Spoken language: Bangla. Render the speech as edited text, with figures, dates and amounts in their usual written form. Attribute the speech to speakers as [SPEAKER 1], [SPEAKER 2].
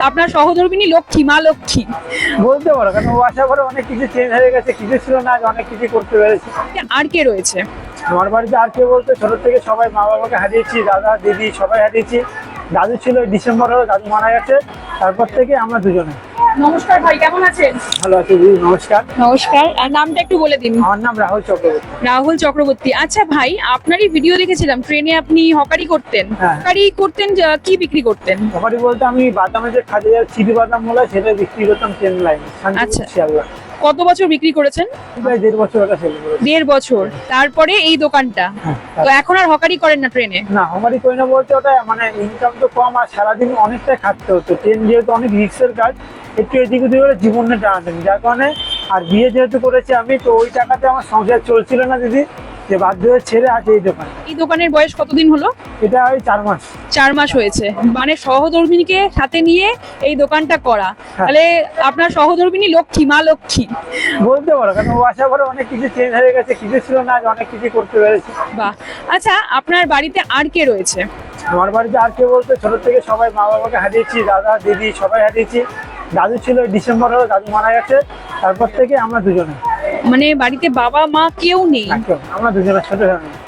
[SPEAKER 1] আপনার সহধর্মিনী লক্ষ্মী, মা লক্ষ্মী
[SPEAKER 2] বলতে পারো, কারণ ও আসার পরে অনেক কিছু চেঞ্জ হয়ে গেছে, কিছু ছিল না, আজ অনেক কিছু করতে পেরেছি।
[SPEAKER 1] আর কে রয়েছে?
[SPEAKER 2] আমার বাড়িতে আর কে বলতে, ছোট থেকে সবাই মা বাবাকে হারিয়েছি, দাদা দিদি সবাই হারিয়েছি। দাদু ছিল ডিসেম্বর হলো, দাদু মারা গেছে, তারপর থেকে আমরা দুজনে।
[SPEAKER 1] নমস্কার ভাই, কেমন আছেন?
[SPEAKER 2] ভালো আছি দিদি, নমস্কার।
[SPEAKER 1] নমস্কার, আর নামটা একটু বলে দিন।
[SPEAKER 2] আমার নাম রাহুল চক্রবর্তী।
[SPEAKER 1] রাহুল চক্রবর্তী। আচ্ছা ভাই, আপনারই ভিডিও দেখেছিলাম, ট্রেনে আপনি হকারি করতেন।
[SPEAKER 2] হ্যাঁ।
[SPEAKER 1] হকারি করতেন, কি বিক্রি করতেন?
[SPEAKER 2] সবারই বলতে আমি বাদামে যে খাজা যার চিড়ি বাদাম বলে সেটা বিক্রি করতাম ট্রেন লাইনে।
[SPEAKER 1] আচ্ছা।
[SPEAKER 2] শিয়ালদা।
[SPEAKER 1] কত বছর বিক্রি করেছেন?
[SPEAKER 2] প্রায় 1.5 বছর ওটা সেল করেছি।
[SPEAKER 1] 1.5 বছর। তারপরে এই দোকানটা।
[SPEAKER 2] হ্যাঁ,
[SPEAKER 1] তো এখন আর হকারি করেন না ট্রেনে?
[SPEAKER 2] না আমারই করি না বলতে, ওটা মানে ইনকাম তো কম, আর সারাদিন অনেকটাই খাটতে হতো। ট্রেন যেহেতু অনেক রিস্কের কাজ, একটু এদিক ওদিক করে জীবনে টানাটানি, যার কারণে আর বিয়ে যেহেতু করেছি আমি, তো ওই টাকাতে আমার সংসার চলছিল না দিদি, যে বাধ্য হয়ে ছেড়ে আছে এই দোকান।
[SPEAKER 1] এই দোকানের বয়স কতদিন হলো?
[SPEAKER 2] এটা ওই 4 মাস।
[SPEAKER 1] 4 মাস হয়েছে। মানে সহধর্মিনীকে সাথে নিয়ে এই দোকানটা করা। তাহলে আপনার সহধর্মিনী লক্ষ্মী, মা লক্ষ্মী
[SPEAKER 2] বলতে পারো, কারণ ও আসার পরে অনেক কিছু চেঞ্জ হয়ে গেছে, কিছু ছিল না, আজ অনেক কিছু করতে পেরেছি।
[SPEAKER 1] বাহ। আচ্ছা, আপনার বাড়িতে আর কে রয়েছে?
[SPEAKER 2] আমার বাড়িতে আর কে বলতে, ছোট থেকে সবাই মা বাবাকে হারিয়েছি, দাদা দিদি সবাই হারিয়েছি। দাদু ছিল ডিসেম্বর হলো, দাদু মারা গেছে, তারপর থেকে আমরা দুজনে।
[SPEAKER 1] মানে বাড়িতে বাবা মা কেউ নেই?
[SPEAKER 2] একদম, আমরা দুজনে ছোট ফ্যামিলি।